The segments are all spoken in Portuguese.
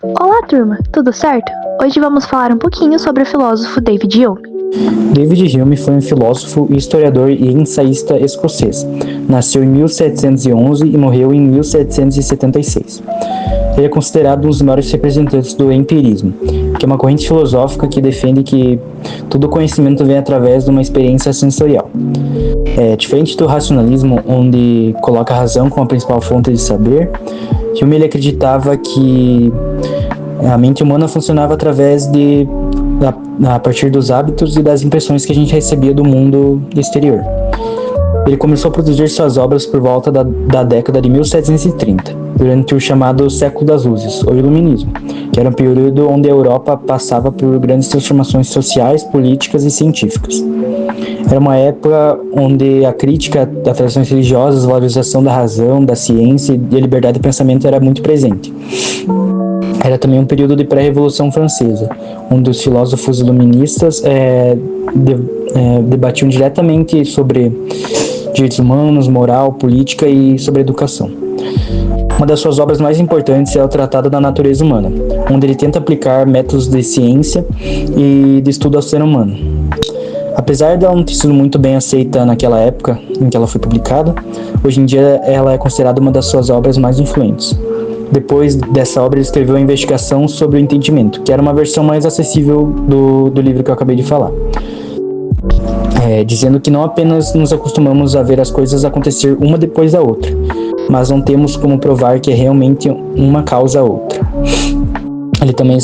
Olá, turma, tudo certo? Hoje vamos falar um pouquinho sobre o filósofo David Hume. David Hume foi um filósofo, historiador e ensaísta escocês. Nasceu em 1711 e morreu em 1776. Ele é considerado um dos maiores representantes do empirismo, que é uma corrente filosófica que defende que todo conhecimento vem através de uma experiência sensorial. Diferente do racionalismo, onde coloca a razão como a principal fonte de saber, Hume ele acreditava que a mente humana funcionava a partir dos hábitos e das impressões que a gente recebia do mundo exterior. Ele começou a produzir suas obras por volta da década de 1730, durante o chamado Século das Luzes, ou Iluminismo, que era um período onde a Europa passava por grandes transformações sociais, políticas e científicas. Era uma época onde a crítica das tradições religiosas, a valorização da razão, da ciência e a liberdade de pensamento era muito presente. Era também um período de pré-revolução francesa, onde os filósofos iluministas debatiam diretamente sobre direitos humanos, moral, política e sobre educação. Uma das suas obras mais importantes é o Tratado da Natureza Humana, onde ele tenta aplicar métodos de ciência e de estudo ao ser humano. Apesar de ela não ter sido muito bem aceita naquela época em que ela foi publicada, hoje em dia ela é considerada uma das suas obras mais influentes. Depois dessa obra, ele escreveu a Investigação sobre o Entendimento, que era uma versão mais acessível do livro que eu acabei de falar. Dizendo que não apenas nos acostumamos a ver as coisas acontecer uma depois da outra, mas não temos como provar que é realmente uma causa a outra. Ele também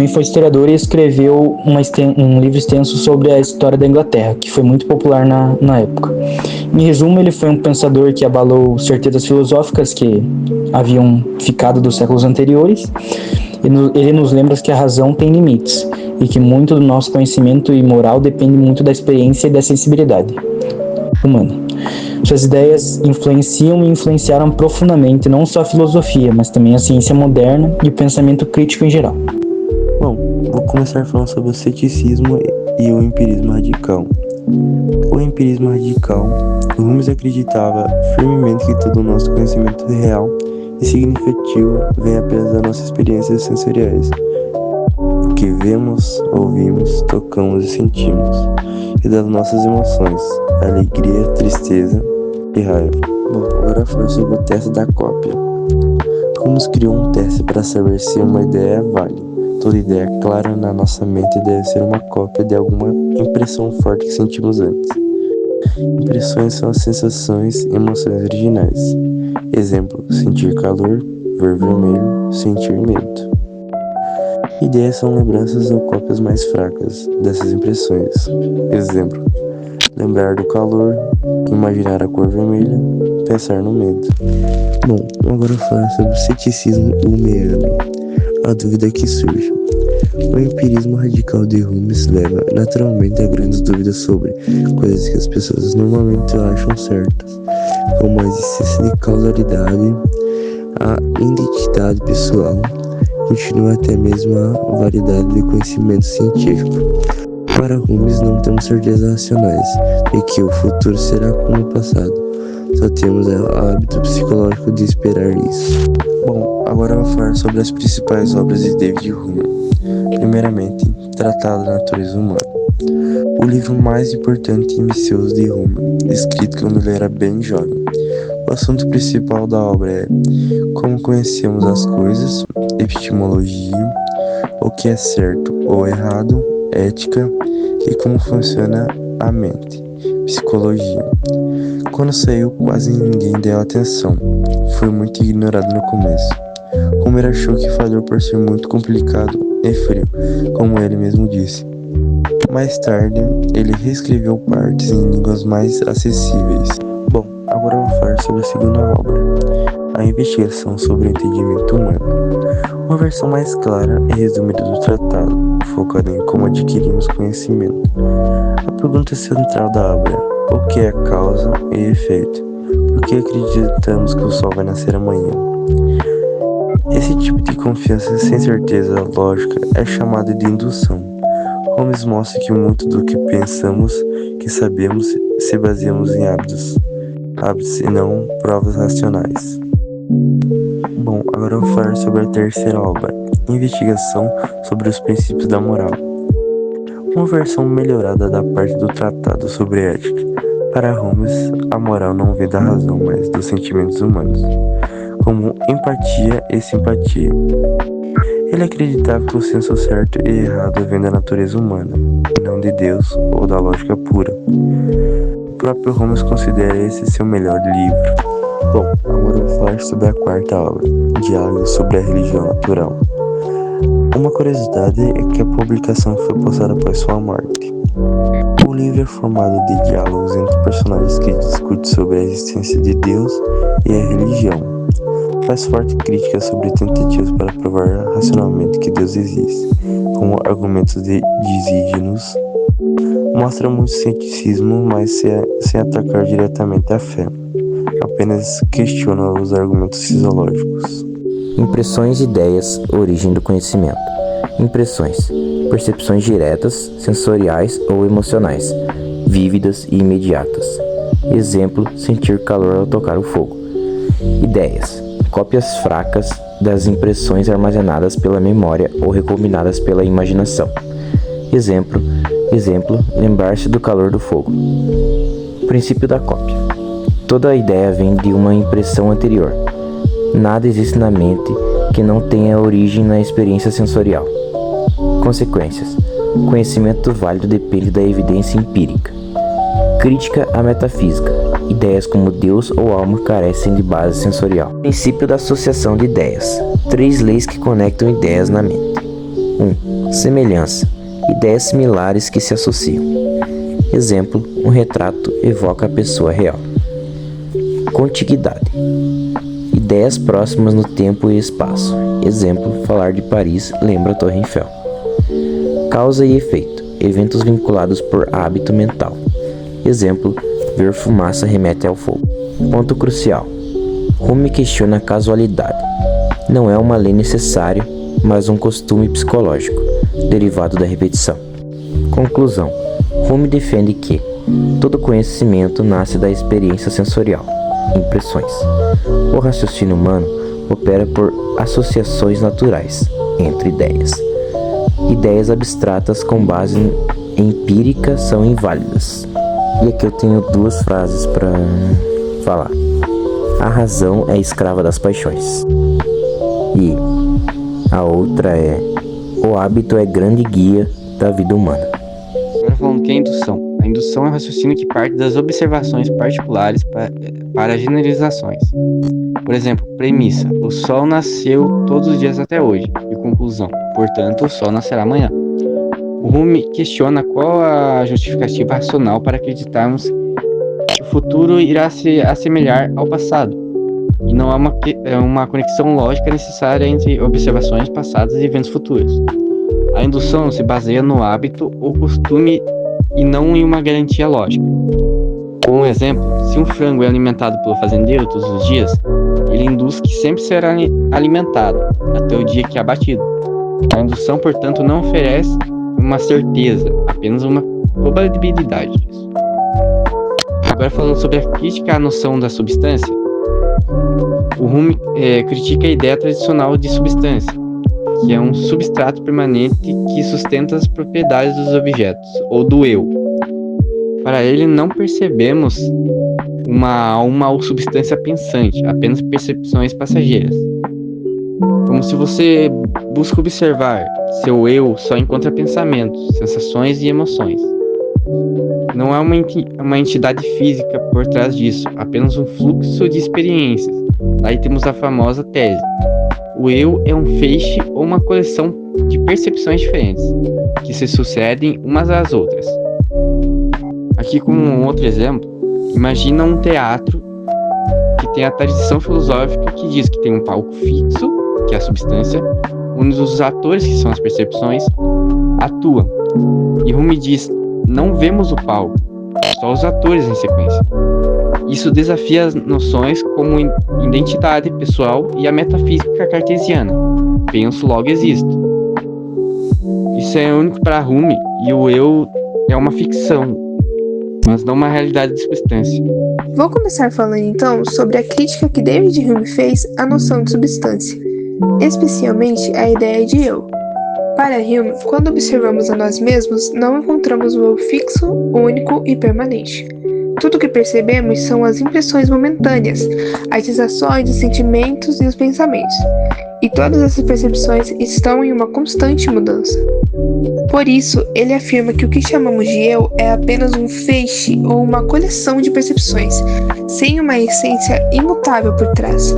foi historiador e escreveu um livro extenso sobre a história da Inglaterra, que foi muito popular na época. Em resumo, ele foi um pensador que abalou certezas filosóficas que haviam ficado dos séculos anteriores. Ele nos lembra que a razão tem limites e que muito do nosso conhecimento e moral depende muito da experiência e da sensibilidade humana. Suas ideias influenciam e influenciaram profundamente não só a filosofia, mas também a ciência moderna e o pensamento crítico em geral. Bom, vou começar falando sobre o ceticismo e o empirismo radical. O empirismo radical, Hume acreditava firmemente que todo o nosso conhecimento real e significativo vem apenas das nossas experiências sensoriais. O que vemos, ouvimos, tocamos e sentimos, e das nossas emoções, alegria, tristeza e raiva. Bom, agora foi sobre o teste da cópia. Hume criou um teste para saber se uma ideia é válida. Toda ideia clara na nossa mente deve ser uma cópia de alguma impressão forte que sentimos antes. Impressões são as sensações e emoções originais. Exemplo, sentir calor, ver vermelho, sentir medo. Ideias são lembranças ou cópias mais fracas dessas impressões. Exemplo, lembrar do calor, imaginar a cor vermelha, pensar no medo. Bom, agora eu vou falar sobre o ceticismo humeano. A dúvida que surge. O empirismo radical de Hume leva naturalmente a grandes dúvidas sobre coisas que as pessoas normalmente acham certas, como a existência de causalidade, a identidade pessoal, continua até mesmo a validade do conhecimento científico. Para Hume não temos certezas racionais de que o futuro será como o passado, só temos o hábito psicológico de esperar isso. Bom, agora eu vou falar sobre as principais obras de David Hume. Primeiramente, Tratado da Natureza Humana. O livro mais importante e ambicioso de Hume, escrito quando ele era bem jovem. O assunto principal da obra é como conhecemos as coisas, epistemologia, o que é certo ou errado, ética e como funciona a mente, psicologia. Quando saiu, quase ninguém deu atenção. Foi muito ignorado no começo. Homer achou que falhou por ser muito complicado e frio, como ele mesmo disse. Mais tarde, ele reescreveu partes em línguas mais acessíveis. Bom, agora eu vou falar sobre a segunda obra, a Investigação sobre o Entendimento Humano. Uma versão mais clara e resumida do tratado, focada em como adquirimos conhecimento. A pergunta central da obra é: o que é causa e efeito? Por que acreditamos que o sol vai nascer amanhã? Esse tipo de confiança sem certeza lógica é chamado de indução. Holmes mostra que muito do que pensamos que sabemos se baseamos em hábitos e não provas racionais. Bom, agora eu vou falar sobre a terceira obra, Investigação sobre os Princípios da Moral. Uma versão melhorada da parte do Tratado sobre Ética. Para Holmes, a moral não vem da razão, mas dos sentimentos humanos, como empatia e simpatia. Ele acreditava que o senso certo e errado vem da natureza humana, e não de Deus ou da lógica pura. O próprio Holmes considera esse seu melhor livro. Bom, agora eu vou falar sobre a quarta obra, Diálogos sobre a Religião Natural. Uma curiosidade é que a publicação foi postada após sua morte. O livro é formado de diálogos entre personagens que discutem sobre a existência de Deus e a religião. Faz forte crítica sobre tentativas para provar racionalmente que Deus existe, como argumentos desígnios. Mostra muito ceticismo, mas sem atacar diretamente a fé. Apenas questiona os argumentos fisiológicos. Impressões, ideias, origem do conhecimento. Impressões: percepções diretas, sensoriais ou emocionais, vívidas e imediatas. Exemplo: sentir calor ao tocar o fogo. Ideias: cópias fracas das impressões armazenadas pela memória ou recombinadas pela imaginação. Exemplo: lembrar-se do calor do fogo. Princípio da cópia: toda ideia vem de uma impressão anterior. Nada existe na mente que não tenha origem na experiência sensorial. Consequências: conhecimento válido depende da evidência empírica. Crítica à metafísica: ideias como Deus ou alma carecem de base sensorial. Princípio da associação de ideias: 3 leis que conectam ideias na mente. 1. Semelhança: ideias similares que se associam. Exemplo: um retrato evoca a pessoa real. Contiguidade: ideias próximas no tempo e espaço. Exemplo: falar de Paris lembra a Torre Eiffel. Causa e efeito: eventos vinculados por hábito mental. Exemplo: ver fumaça remete ao fogo. Ponto crucial: Hume questiona a casualidade. Não é uma lei necessária, mas um costume psicológico, derivado da repetição. Conclusão: Hume defende que todo conhecimento nasce da experiência sensorial, impressões. O raciocínio humano opera por associações naturais entre ideias. Ideias abstratas com base empírica são inválidas. E aqui eu tenho 2 frases para falar. A razão é escrava das paixões. E a outra é: o hábito é grande guia da vida humana. Agora falando que é a indução. A indução é um raciocínio que parte das observações particulares para generalizações. Por exemplo, premissa: o sol nasceu todos os dias até hoje. E conclusão: portanto, o sol nascerá amanhã. O Hume questiona qual a justificativa racional para acreditarmos que o futuro irá se assemelhar ao passado. E não há uma conexão lógica necessária entre observações passadas e eventos futuros. A indução se baseia no hábito ou costume e não em uma garantia lógica. Como um exemplo, se um frango é alimentado pelo fazendeiro todos os dias, ele induz que sempre será alimentado, até o dia que é abatido. A indução, portanto, não oferece uma certeza, apenas uma probabilidade disso. Agora falando sobre a crítica à noção da substância, o Hume critica a ideia tradicional de substância, que é um substrato permanente que sustenta as propriedades dos objetos, ou do eu. Para ele, não percebemos uma alma ou substância pensante, apenas percepções passageiras. Como se você busca observar, seu eu só encontra pensamentos, sensações e emoções. Não há uma entidade física por trás disso, apenas um fluxo de experiências. Daí temos a famosa tese: o eu é um feixe ou uma coleção de percepções diferentes, que se sucedem umas às outras. Aqui como um outro exemplo, imagina um teatro que tem a tradição filosófica que diz que tem um palco fixo, que é a substância, onde os atores, que são as percepções, atuam. E Hume diz: não vemos o palco, só os atores em sequência. Isso desafia as noções como identidade pessoal e a metafísica cartesiana. Penso, logo existo. Isso é único para Hume, e o eu é uma ficção. mas não uma realidade de substância. Vou começar falando então sobre a crítica que David Hume fez à noção de substância, especialmente a ideia de eu. Para Hume, quando observamos a nós mesmos, não encontramos o eu fixo, único e permanente. Tudo que percebemos são as impressões momentâneas, as sensações, os sentimentos e os pensamentos. E todas essas percepções estão em uma constante mudança. Por isso, ele afirma que o que chamamos de eu é apenas um feixe ou uma coleção de percepções, sem uma essência imutável por trás.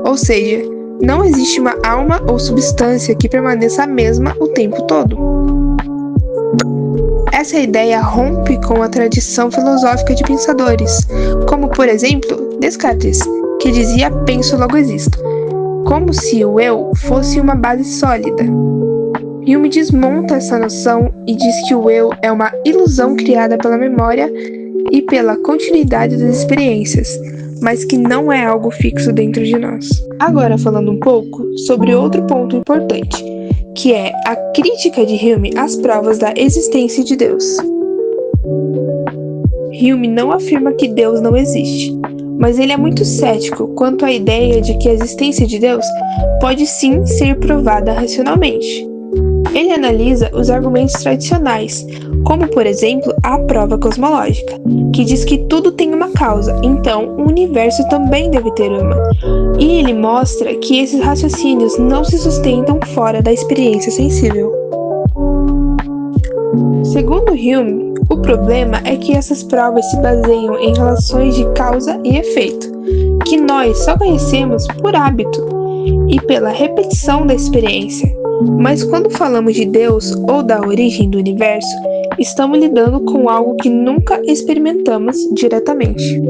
Ou seja, não existe uma alma ou substância que permaneça a mesma o tempo todo. Essa ideia rompe com a tradição filosófica de pensadores, como por exemplo Descartes, que dizia penso logo existo, como se o eu fosse uma base sólida. Hume desmonta essa noção e diz que o eu é uma ilusão criada pela memória e pela continuidade das experiências, mas que não é algo fixo dentro de nós. Agora falando um pouco sobre outro ponto importante, que é a crítica de Hume às provas da existência de Deus. Hume não afirma que Deus não existe, mas ele é muito cético quanto à ideia de que a existência de Deus pode sim ser provada racionalmente. Ele analisa os argumentos tradicionais, como por exemplo a prova cosmológica, que diz que tudo tem uma causa, então o universo também deve ter uma. E ele mostra que esses raciocínios não se sustentam fora da experiência sensível. Segundo Hume, o problema é que essas provas se baseiam em relações de causa e efeito, que nós só conhecemos por hábito e pela repetição da experiência. Mas quando falamos de Deus ou da origem do universo, estamos lidando com algo que nunca experimentamos diretamente.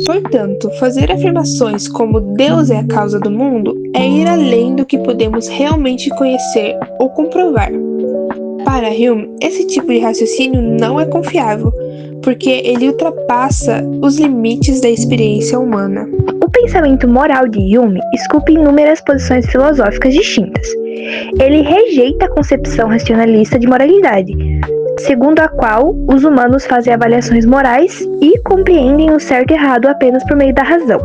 Portanto, fazer afirmações como Deus é a causa do mundo é ir além do que podemos realmente conhecer ou comprovar. Para Hume, esse tipo de raciocínio não é confiável, porque ele ultrapassa os limites da experiência humana. O pensamento moral de Hume esculpe inúmeras posições filosóficas distintas. Ele rejeita a concepção racionalista de moralidade, segundo a qual os humanos fazem avaliações morais e compreendem o certo e errado apenas por meio da razão.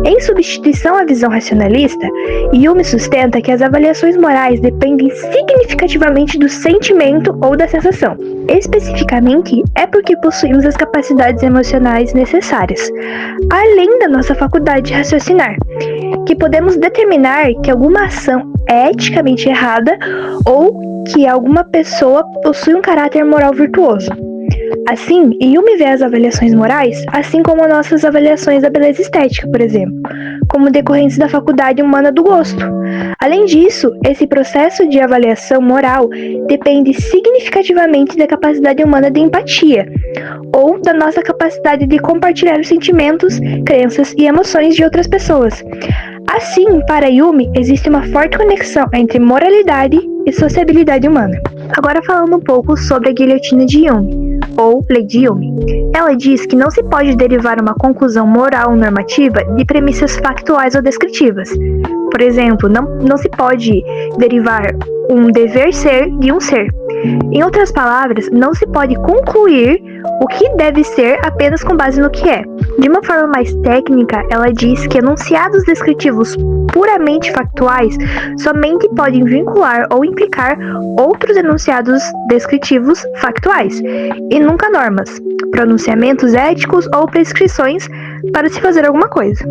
Em substituição à visão racionalista, Hume sustenta que as avaliações morais dependem significativamente do sentimento ou da sensação. Especificamente, é porque possuímos as capacidades emocionais necessárias, além da nossa faculdade de raciocinar, que podemos determinar que alguma ação é eticamente errada ou que alguma pessoa possui um caráter moral virtuoso. Assim, Hume vê as avaliações morais, assim como nossas avaliações da beleza estética, por exemplo, como decorrência da faculdade humana do gosto. Além disso, esse processo de avaliação moral depende significativamente da capacidade humana de empatia, ou da nossa capacidade de compartilhar os sentimentos, crenças e emoções de outras pessoas. Assim, para Hume, existe uma forte conexão entre moralidade e sociabilidade humana. Agora falando um pouco sobre a guilhotina de Hume, ou Lei de Hume. Ela diz que não se pode derivar uma conclusão moral normativa de premissas factuais ou descritivas. Por exemplo, não se pode derivar um dever ser de um ser. Em outras palavras, não se pode concluir o que deve ser apenas com base no que é. De uma forma mais técnica, ela diz que enunciados descritivos puramente factuais somente podem vincular ou implicar outros enunciados descritivos factuais, e nunca normas, pronunciamentos éticos ou prescrições para se fazer alguma coisa.